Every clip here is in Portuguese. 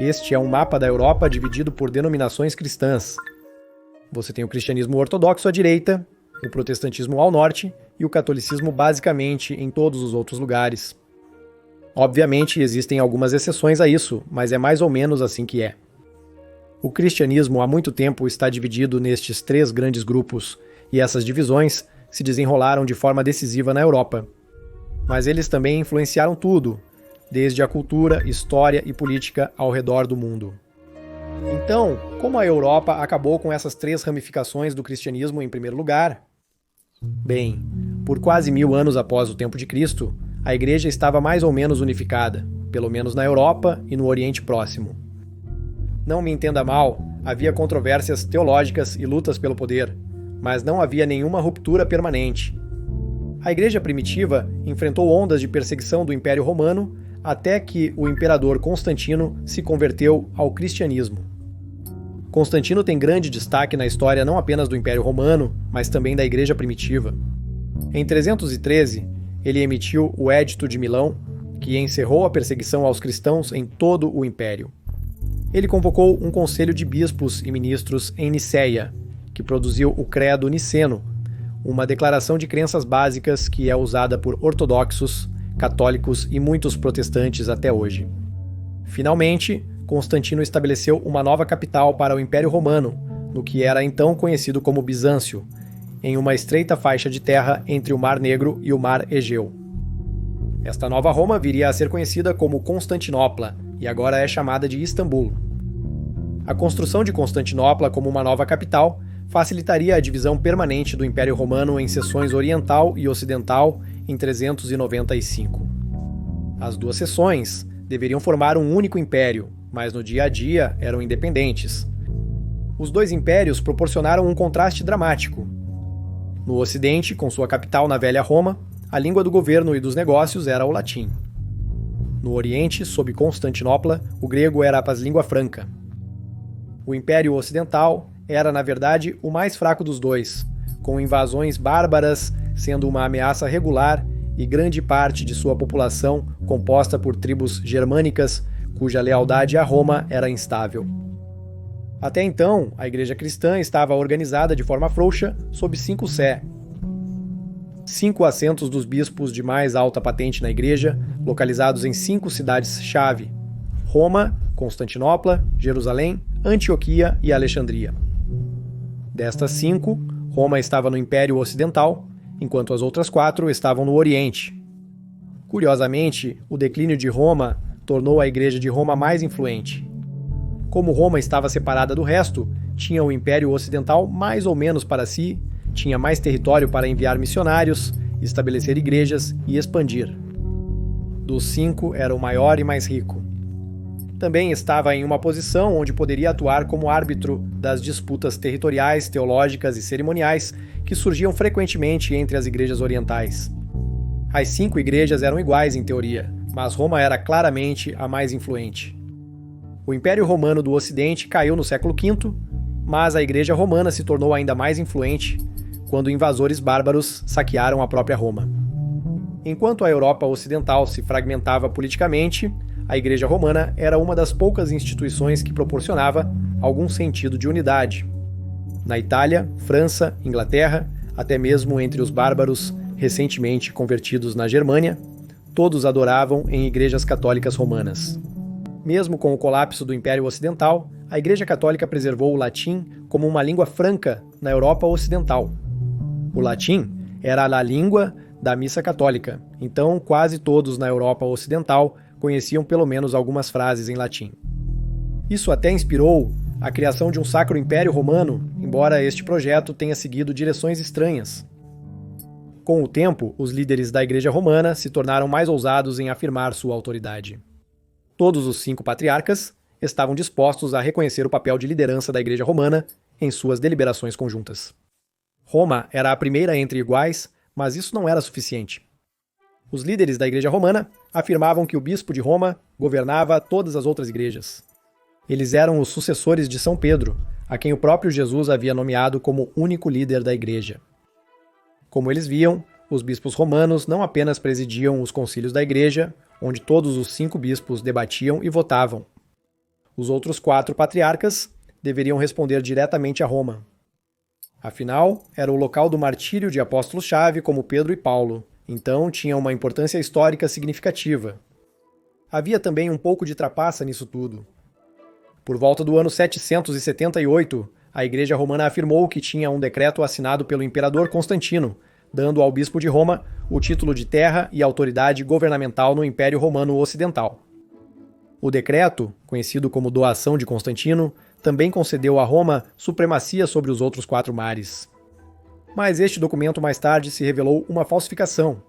Este é um mapa da Europa dividido por denominações cristãs. Você tem o cristianismo ortodoxo à direita, o protestantismo ao norte e o catolicismo basicamente em todos os outros lugares. Obviamente existem algumas exceções a isso, mas é mais ou menos assim que é. O cristianismo há muito tempo está dividido nestes 3 grandes grupos, e essas divisões se desenrolaram de forma decisiva na Europa. Mas eles também influenciaram tudo, desde a cultura, história e política ao redor do mundo. Então, como a Europa acabou com essas 3 ramificações do cristianismo em primeiro lugar? Bem, por quase 1000 anos após o tempo de Cristo, a Igreja estava mais ou menos unificada, pelo menos na Europa e no Oriente Próximo. Não me entenda mal, havia controvérsias teológicas e lutas pelo poder, mas não havia nenhuma ruptura permanente. A Igreja primitiva enfrentou ondas de perseguição do Império Romano até que o imperador Constantino se converteu ao cristianismo. Constantino tem grande destaque na história não apenas do Império Romano, mas também da Igreja primitiva. Em 313, ele emitiu o Edito de Milão, que encerrou a perseguição aos cristãos em todo o Império. Ele convocou um conselho de bispos e ministros em Niceia, que produziu o Credo Niceno, uma declaração de crenças básicas que é usada por ortodoxos, católicos e muitos protestantes até hoje. Finalmente, Constantino estabeleceu uma nova capital para o Império Romano, no que era então conhecido como Bizâncio, em uma estreita faixa de terra entre o Mar Negro e o Mar Egeu. Esta nova Roma viria a ser conhecida como Constantinopla e agora é chamada de Istambul. A construção de Constantinopla como uma nova capital facilitaria a divisão permanente do Império Romano em seções oriental e ocidental em 395. As 2 seções deveriam formar um único império, mas no dia a dia eram independentes. Os 2 impérios proporcionaram um contraste dramático. No Ocidente, com sua capital na Velha Roma, a língua do governo e dos negócios era o latim. No Oriente, sob Constantinopla, o grego era a língua franca. O Império Ocidental era, na verdade, o mais fraco dos 2, com invasões bárbaras sendo uma ameaça regular e grande parte de sua população composta por tribos germânicas cuja lealdade a Roma era instável. Até então, a Igreja cristã estava organizada de forma frouxa sob 5 sé. 5 assentos dos bispos de mais alta patente na Igreja, localizados em 5 cidades-chave: Roma, Constantinopla, Jerusalém, Antioquia e Alexandria. Destas 5, Roma estava no Império Ocidental, enquanto as outras 4 estavam no Oriente. Curiosamente, o declínio de Roma tornou a Igreja de Roma mais influente. Como Roma estava separada do resto, tinha o Império Ocidental mais ou menos para si, tinha mais território para enviar missionários, estabelecer igrejas e expandir. Dos 5, era o maior e mais rico. Também estava em uma posição onde poderia atuar como árbitro das disputas territoriais, teológicas e cerimoniais que surgiam frequentemente entre as igrejas orientais. As 5 igrejas eram iguais em teoria, mas Roma era claramente a mais influente. O Império Romano do Ocidente caiu no século V, mas a Igreja Romana se tornou ainda mais influente quando invasores bárbaros saquearam a própria Roma. Enquanto a Europa Ocidental se fragmentava politicamente, a Igreja Romana era uma das poucas instituições que proporcionava algum sentido de unidade. Na Itália, França, Inglaterra, até mesmo entre os bárbaros recentemente convertidos na Germânia, todos adoravam em igrejas católicas romanas. Mesmo com o colapso do Império Ocidental, a Igreja Católica preservou o latim como uma língua franca na Europa Ocidental. O latim era a língua da missa católica, então quase todos na Europa Ocidental conheciam pelo menos algumas frases em latim. Isso até inspirou a criação de um Sacro Império Romano, embora este projeto tenha seguido direções estranhas. Com o tempo, os líderes da Igreja Romana se tornaram mais ousados em afirmar sua autoridade. Todos os 5 patriarcas estavam dispostos a reconhecer o papel de liderança da Igreja Romana em suas deliberações conjuntas. Roma era a primeira entre iguais, mas isso não era suficiente. Os líderes da Igreja Romana afirmavam que o bispo de Roma governava todas as outras igrejas. Eles eram os sucessores de São Pedro, a quem o próprio Jesus havia nomeado como único líder da Igreja. Como eles viam, os bispos romanos não apenas presidiam os concílios da Igreja, onde todos os 5 bispos debatiam e votavam. Os outros 4 patriarcas deveriam responder diretamente a Roma. Afinal, era o local do martírio de apóstolos-chave como Pedro e Paulo, então tinha uma importância histórica significativa. Havia também um pouco de trapaça nisso tudo. Por volta do ano 778, a Igreja Romana afirmou que tinha um decreto assinado pelo imperador Constantino, dando ao bispo de Roma o título de terra e autoridade governamental no Império Romano Ocidental. O decreto, conhecido como Doação de Constantino, também concedeu a Roma supremacia sobre os outros 4 mares. Mas este documento mais tarde se revelou uma falsificação.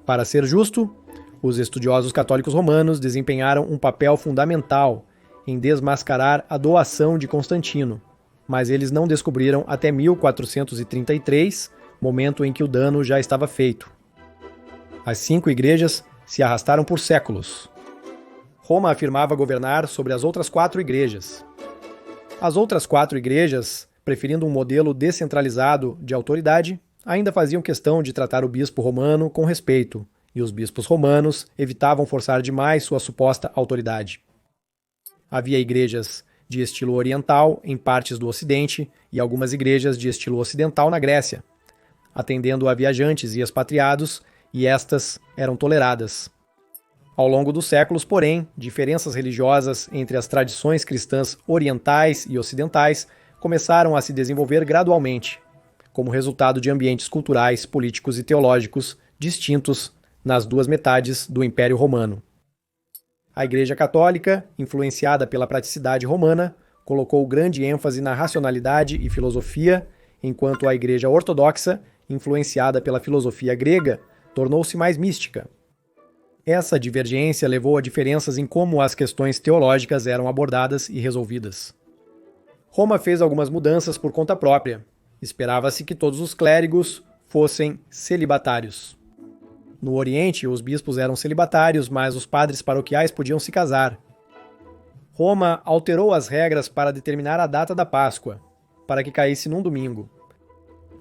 Para ser justo, os estudiosos católicos romanos desempenharam um papel fundamental em desmascarar a doação de Constantino, mas eles não descobriram até 1433, momento em que o dano já estava feito. As 5 igrejas se arrastaram por séculos. Roma afirmava governar sobre as outras 4 igrejas. As outras 4 igrejas, preferindo um modelo descentralizado de autoridade, ainda faziam questão de tratar o bispo romano com respeito, e os bispos romanos evitavam forçar demais sua suposta autoridade. Havia igrejas de estilo oriental em partes do Ocidente e algumas igrejas de estilo ocidental na Grécia, atendendo a viajantes e expatriados, e estas eram toleradas. Ao longo dos séculos, porém, diferenças religiosas entre as tradições cristãs orientais e ocidentais começaram a se desenvolver gradualmente, como resultado de ambientes culturais, políticos e teológicos distintos nas 2 metades do Império Romano. A Igreja Católica, influenciada pela praticidade romana, colocou grande ênfase na racionalidade e filosofia, enquanto a Igreja Ortodoxa, influenciada pela filosofia grega, tornou-se mais mística. Essa divergência levou a diferenças em como as questões teológicas eram abordadas e resolvidas. Roma fez algumas mudanças por conta própria. Esperava-se que todos os clérigos fossem celibatários. No Oriente, os bispos eram celibatários, mas os padres paroquiais podiam se casar. Roma alterou as regras para determinar a data da Páscoa, para que caísse num domingo.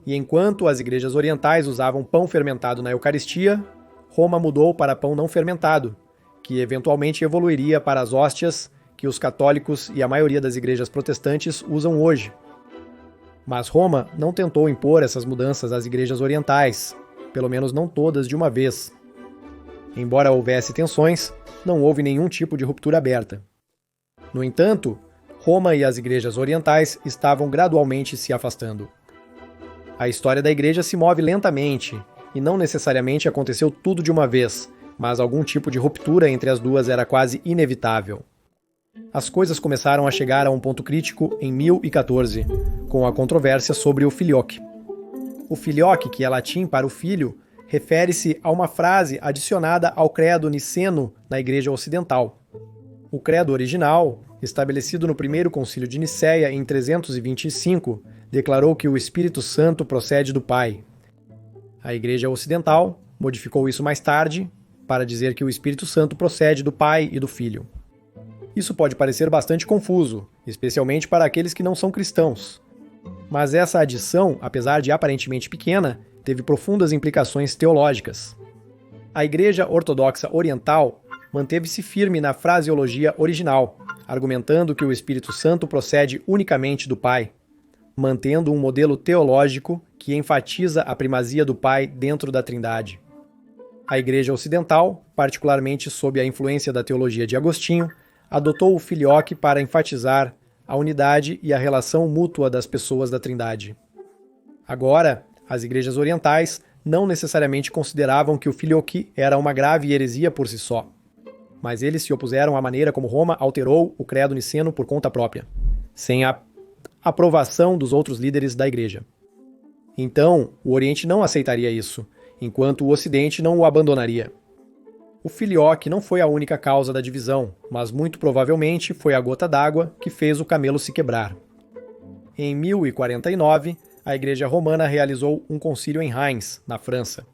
E enquanto as igrejas orientais usavam pão fermentado na Eucaristia, Roma mudou para pão não fermentado, que eventualmente evoluiria para as hóstias que os católicos e a maioria das igrejas protestantes usam hoje. Mas Roma não tentou impor essas mudanças às igrejas orientais, pelo menos não todas de uma vez. Embora houvesse tensões, não houve nenhum tipo de ruptura aberta. No entanto, Roma e as igrejas orientais estavam gradualmente se afastando. A história da igreja se move lentamente, e não necessariamente aconteceu tudo de uma vez, mas algum tipo de ruptura entre as duas era quase inevitável. As coisas começaram a chegar a um ponto crítico em 1014, com a controvérsia sobre o filioque. O filioque, que é latim para o filho, refere-se a uma frase adicionada ao credo niceno na Igreja Ocidental. O credo original, estabelecido no primeiro concílio de Nicéia em 325, declarou que o Espírito Santo procede do Pai. A Igreja Ocidental modificou isso mais tarde para dizer que o Espírito Santo procede do Pai e do Filho. Isso pode parecer bastante confuso, especialmente para aqueles que não são cristãos. Mas essa adição, apesar de aparentemente pequena, teve profundas implicações teológicas. A Igreja Ortodoxa Oriental manteve-se firme na fraseologia original, argumentando que o Espírito Santo procede unicamente do Pai, mantendo um modelo teológico que enfatiza a primazia do Pai dentro da Trindade. A Igreja Ocidental, particularmente sob a influência da teologia de Agostinho, adotou o filioque para enfatizar a unidade e a relação mútua das pessoas da Trindade. Agora, as igrejas orientais não necessariamente consideravam que o filioque era uma grave heresia por si só, mas eles se opuseram à maneira como Roma alterou o credo niceno por conta própria, sem a aprovação dos outros líderes da igreja. Então, o Oriente não aceitaria isso, enquanto o Ocidente não o abandonaria. O filioque não foi a única causa da divisão, mas muito provavelmente foi a gota d'água que fez o camelo se quebrar. Em 1049, a Igreja Romana realizou um concílio em Reims, na França.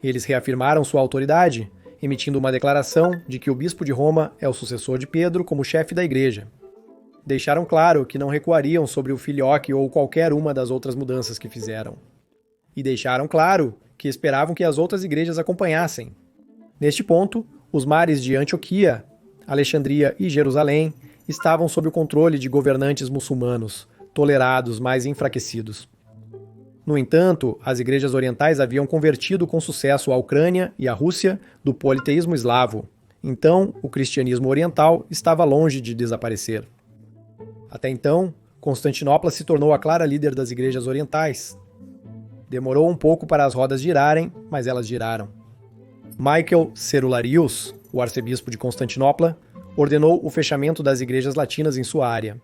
Eles reafirmaram sua autoridade, emitindo uma declaração de que o bispo de Roma é o sucessor de Pedro como chefe da igreja. Deixaram claro que não recuariam sobre o filioque ou qualquer uma das outras mudanças que fizeram. E deixaram claro que esperavam que as outras igrejas acompanhassem. Neste ponto, os mares de Antioquia Alexandria e Jerusalém estavam sob o controle de governantes muçulmanos, tolerados, mas enfraquecidos. No entanto, as igrejas orientais haviam convertido com sucesso a Ucrânia e a Rússia do politeísmo eslavo. Então, o cristianismo oriental estava longe de desaparecer. Até então, Constantinopla se tornou a clara líder das igrejas orientais. Demorou um pouco para as rodas girarem, mas elas giraram. Michael Cerularius, o arcebispo de Constantinopla, ordenou o fechamento das igrejas latinas em sua área.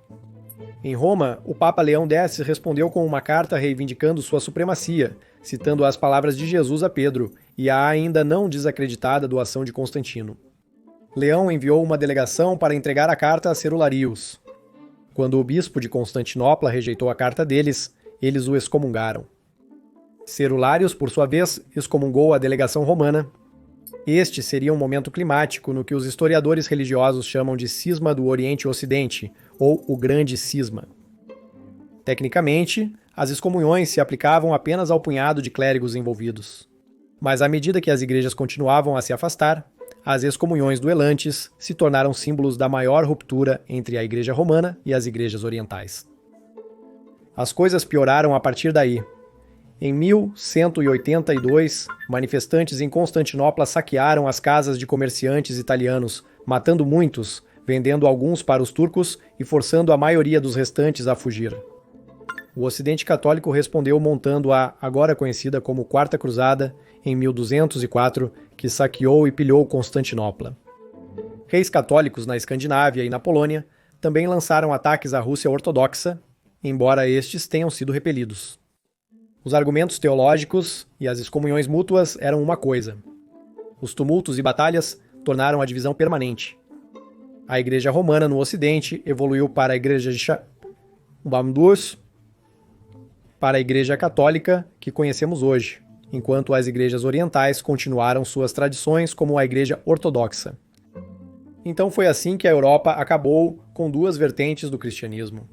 Em Roma, o Papa Leão X respondeu com uma carta reivindicando sua supremacia, citando as palavras de Jesus a Pedro e a ainda não desacreditada doação de Constantino. Leão enviou uma delegação para entregar a carta a Cerularius. Quando o bispo de Constantinopla rejeitou a carta deles, eles o excomungaram. Cerularius, por sua vez, excomungou a delegação romana. Este seria um momento climático no que os historiadores religiosos chamam de Cisma do Oriente e Ocidente, ou o Grande Cisma. Tecnicamente, as excomunhões se aplicavam apenas ao punhado de clérigos envolvidos. Mas à medida que as igrejas continuavam a se afastar, as excomunhões duelantes se tornaram símbolos da maior ruptura entre a Igreja Romana e as igrejas orientais. As coisas pioraram a partir daí. Em 1182, manifestantes em Constantinopla saquearam as casas de comerciantes italianos, matando muitos, vendendo alguns para os turcos e forçando a maioria dos restantes a fugir. O Ocidente Católico respondeu montando a agora conhecida como Quarta Cruzada, em 1204, que saqueou e pilhou Constantinopla. Reis católicos na Escandinávia e na Polônia também lançaram ataques à Rússia ortodoxa, embora estes tenham sido repelidos. Os argumentos teológicos e as excomunhões mútuas eram uma coisa. Os tumultos e batalhas tornaram a divisão permanente. A Igreja Romana no Ocidente evoluiu para a Igreja de para a Igreja Católica que conhecemos hoje, enquanto as igrejas orientais continuaram suas tradições como a Igreja Ortodoxa. Então foi assim que a Europa acabou com duas vertentes do cristianismo.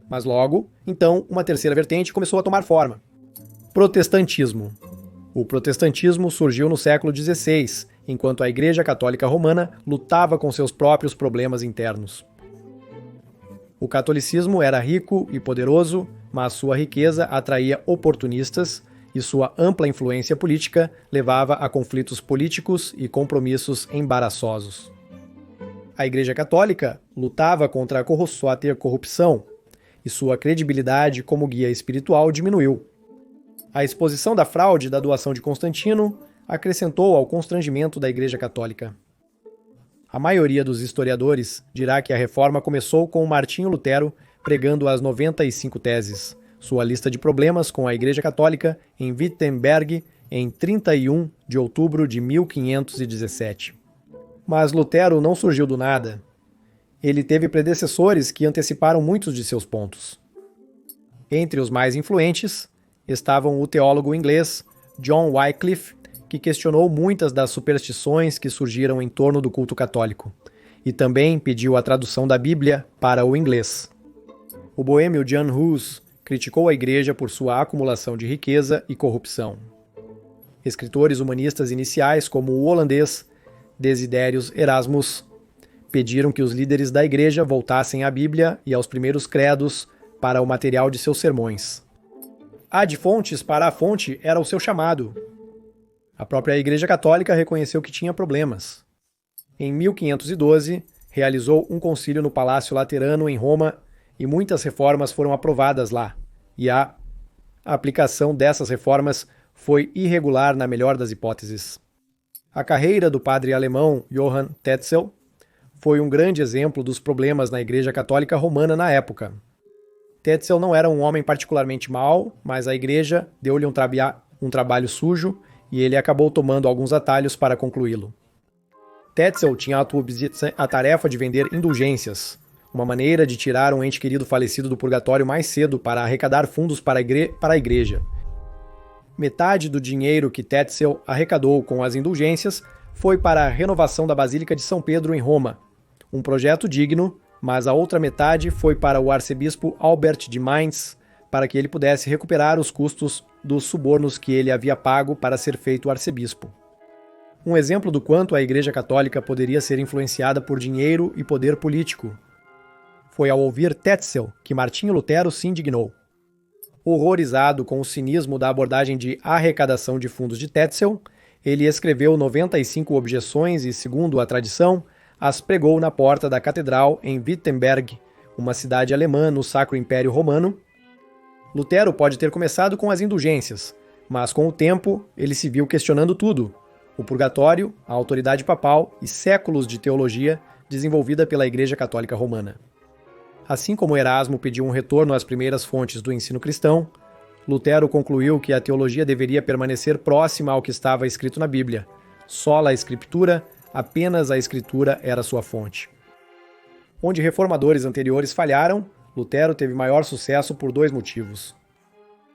Mas logo, então, uma terceira vertente começou a tomar forma. Protestantismo. O protestantismo surgiu no século XVI, enquanto a Igreja Católica Romana lutava com seus próprios problemas internos. O catolicismo era rico e poderoso, mas sua riqueza atraía oportunistas e sua ampla influência política levava a conflitos políticos e compromissos embaraçosos. A Igreja Católica lutava contra a corrupção, e sua credibilidade como guia espiritual diminuiu. A exposição da fraude da doação de Constantino acrescentou ao constrangimento da Igreja Católica. A maioria dos historiadores dirá que a reforma começou com Martinho Lutero pregando as 95 teses, sua lista de problemas com a Igreja Católica em Wittenberg em 31 de outubro de 1517. Mas Lutero não surgiu do nada. Ele teve predecessores que anteciparam muitos de seus pontos. Entre os mais influentes estavam o teólogo inglês John Wycliffe, que questionou muitas das superstições que surgiram em torno do culto católico, e também pediu a tradução da Bíblia para o inglês. O boêmio John Hus criticou a Igreja por sua acumulação de riqueza e corrupção. Escritores humanistas iniciais, como o holandês Desiderius Erasmus, pediram que os líderes da Igreja voltassem à Bíblia e aos primeiros credos para o material de seus sermões. Ad fontes para a fonte era o seu chamado. A própria Igreja Católica reconheceu que tinha problemas. Em 1512, realizou um concílio no Palácio Laterano, em Roma, e muitas reformas foram aprovadas lá, e a aplicação dessas reformas foi irregular na melhor das hipóteses. A carreira do padre alemão Johann Tetzel foi um grande exemplo dos problemas na Igreja Católica Romana na época. Tetzel não era um homem particularmente mau, mas a Igreja deu-lhe um trabalho sujo e ele acabou tomando alguns atalhos para concluí-lo. Tetzel tinha a tarefa de vender indulgências, uma maneira de tirar um ente querido falecido do purgatório mais cedo para arrecadar fundos para a Igreja. Metade do dinheiro que Tetzel arrecadou com as indulgências foi para a renovação da Basílica de São Pedro em Roma, um projeto digno, mas a outra metade foi para o arcebispo Albert de Mainz, para que ele pudesse recuperar os custos dos subornos que ele havia pago para ser feito arcebispo. Um exemplo do quanto a Igreja Católica poderia ser influenciada por dinheiro e poder político. Foi ao ouvir Tetzel que Martinho Lutero se indignou. Horrorizado com o cinismo da abordagem de arrecadação de fundos de Tetzel, ele escreveu 95 objeções e, segundo a tradição, as pregou na porta da catedral em Wittenberg, uma cidade alemã no Sacro Império Romano. Lutero pode ter começado com as indulgências, mas com o tempo ele se viu questionando tudo: o purgatório, a autoridade papal e séculos de teologia desenvolvida pela Igreja Católica Romana. Assim como Erasmo pediu um retorno às primeiras fontes do ensino cristão, Lutero concluiu que a teologia deveria permanecer próxima ao que estava escrito na Bíblia. Sola Scriptura, apenas a Escritura era sua fonte. Onde reformadores anteriores falharam, Lutero teve maior sucesso por dois motivos.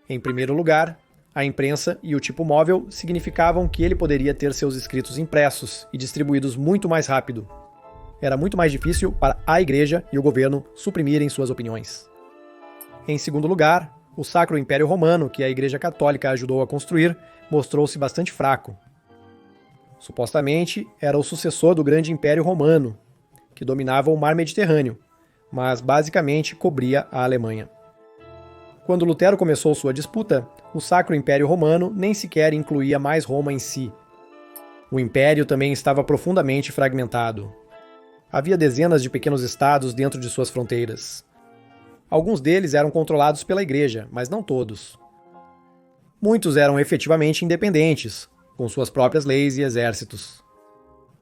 Em primeiro lugar, a imprensa e o tipo móvel significavam que ele poderia ter seus escritos impressos e distribuídos muito mais rápido. Era muito mais difícil para a Igreja e o governo suprimirem suas opiniões. Em segundo lugar, o Sacro Império Romano, que a Igreja Católica ajudou a construir, mostrou-se bastante fraco. Supostamente, era o sucessor do Grande Império Romano, que dominava o Mar Mediterrâneo, mas basicamente cobria a Alemanha. Quando Lutero começou sua disputa, o Sacro Império Romano nem sequer incluía mais Roma em si. O império também estava profundamente fragmentado. Havia dezenas de pequenos estados dentro de suas fronteiras. Alguns deles eram controlados pela Igreja, mas não todos. Muitos eram efetivamente independentes, com suas próprias leis e exércitos.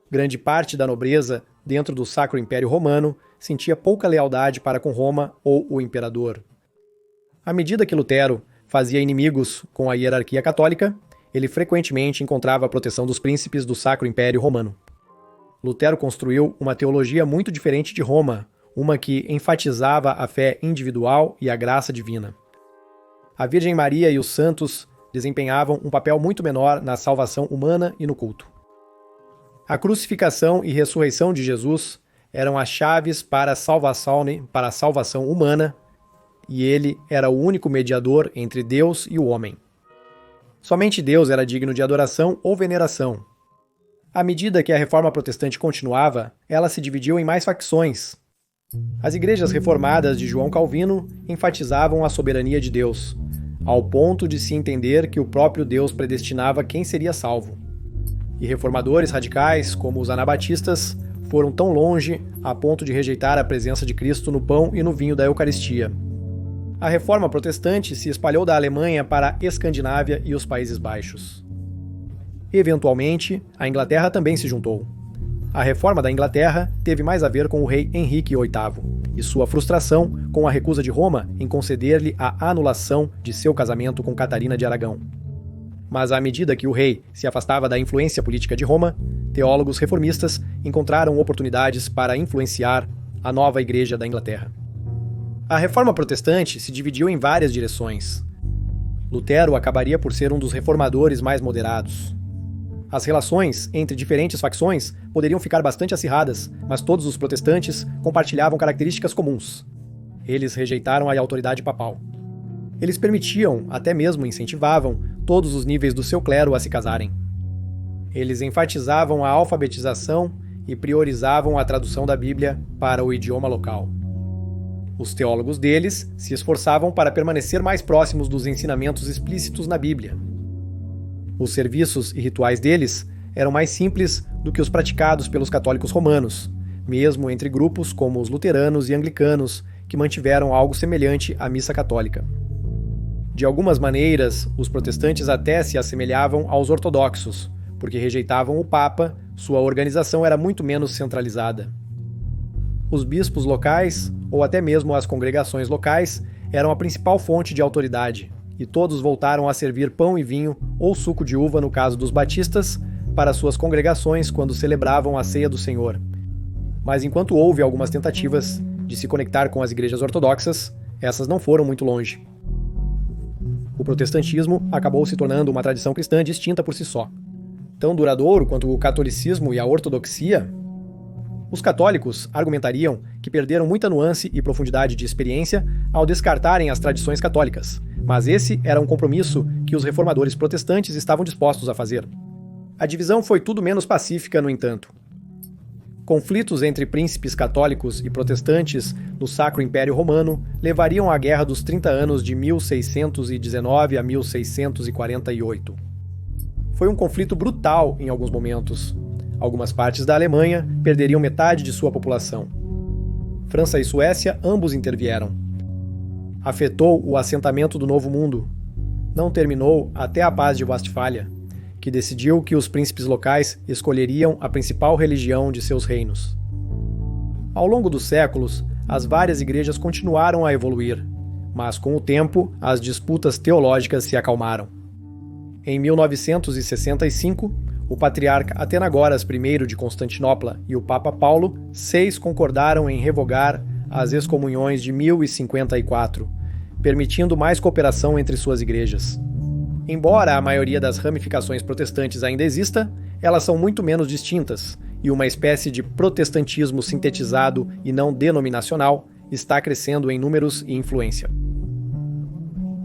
Grande parte da nobreza, dentro do Sacro Império Romano, sentia pouca lealdade para com Roma ou o imperador. À medida que Lutero fazia inimigos com a hierarquia católica, ele frequentemente encontrava a proteção dos príncipes do Sacro Império Romano. Lutero construiu uma teologia muito diferente de Roma, uma que enfatizava a fé individual e a graça divina. A Virgem Maria e os santos desempenhavam um papel muito menor na salvação humana e no culto. A crucificação e ressurreição de Jesus eram as chaves para a salvação humana, e ele era o único mediador entre Deus e o homem. Somente Deus era digno de adoração ou veneração. À medida que a reforma protestante continuava, ela se dividiu em mais facções. As igrejas reformadas de João Calvino enfatizavam a soberania de Deus, ao ponto de se entender que o próprio Deus predestinava quem seria salvo. E reformadores radicais, como os anabatistas, foram tão longe a ponto de rejeitar a presença de Cristo no pão e no vinho da Eucaristia. A reforma protestante se espalhou da Alemanha para a Escandinávia e os Países Baixos. Eventualmente, a Inglaterra também se juntou. A reforma da Inglaterra teve mais a ver com o rei Henrique VIII e sua frustração com a recusa de Roma em conceder-lhe a anulação de seu casamento com Catarina de Aragão. Mas à medida que o rei se afastava da influência política de Roma, teólogos reformistas encontraram oportunidades para influenciar a nova Igreja da Inglaterra. A reforma protestante se dividiu em várias direções. Lutero acabaria por ser um dos reformadores mais moderados. As relações entre diferentes facções poderiam ficar bastante acirradas, mas todos os protestantes compartilhavam características comuns. Eles rejeitaram a autoridade papal. Eles permitiam, até mesmo incentivavam, todos os níveis do seu clero a se casarem. Eles enfatizavam a alfabetização e priorizavam a tradução da Bíblia para o idioma local. Os teólogos deles se esforçavam para permanecer mais próximos dos ensinamentos explícitos na Bíblia. Os serviços e rituais deles eram mais simples do que os praticados pelos católicos romanos, mesmo entre grupos como os luteranos e anglicanos, que mantiveram algo semelhante à missa católica. De algumas maneiras, os protestantes até se assemelhavam aos ortodoxos, porque rejeitavam o Papa, sua organização era muito menos centralizada. Os bispos locais, ou até mesmo as congregações locais, eram a principal fonte de autoridade, e todos voltaram a servir pão e vinho ou suco de uva no caso dos batistas, para suas congregações quando celebravam a ceia do Senhor. Mas enquanto houve algumas tentativas de se conectar com as igrejas ortodoxas, essas não foram muito longe. O protestantismo acabou se tornando uma tradição cristã distinta por si só. Tão duradouro quanto o catolicismo e a ortodoxia, os católicos argumentariam que perderam muita nuance e profundidade de experiência ao descartarem as tradições católicas, mas esse era um compromisso que os reformadores protestantes estavam dispostos a fazer. A divisão foi tudo menos pacífica, no entanto. Conflitos entre príncipes católicos e protestantes no Sacro Império Romano levariam à Guerra dos 30 Anos de 1619 a 1648. Foi um conflito brutal em alguns momentos. Algumas partes da Alemanha perderiam metade de sua população. França e Suécia ambos intervieram. Afetou o assentamento do Novo Mundo. Não terminou até a Paz de Westfália, que decidiu que os príncipes locais escolheriam a principal religião de seus reinos. Ao longo dos séculos, as várias igrejas continuaram a evoluir, mas com o tempo as disputas teológicas se acalmaram. Em 1965, o patriarca Atenagoras I de Constantinopla e o Papa Paulo VI concordaram em revogar as excomunhões de 1054, permitindo mais cooperação entre suas igrejas. Embora a maioria das ramificações protestantes ainda exista, elas são muito menos distintas, e uma espécie de protestantismo sintetizado e não denominacional está crescendo em números e influência.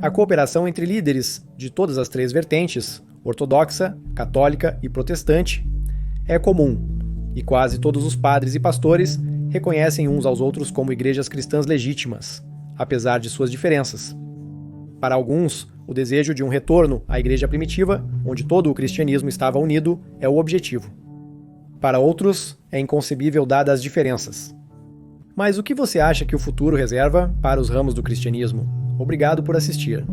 A cooperação entre líderes de todas as três vertentes, ortodoxa, católica e protestante, é comum, e quase todos os padres e pastores reconhecem uns aos outros como igrejas cristãs legítimas, apesar de suas diferenças. Para alguns, o desejo de um retorno à igreja primitiva, onde todo o cristianismo estava unido, é o objetivo. Para outros, é inconcebível dadas as diferenças. Mas o que você acha que o futuro reserva para os ramos do cristianismo? Obrigado por assistir.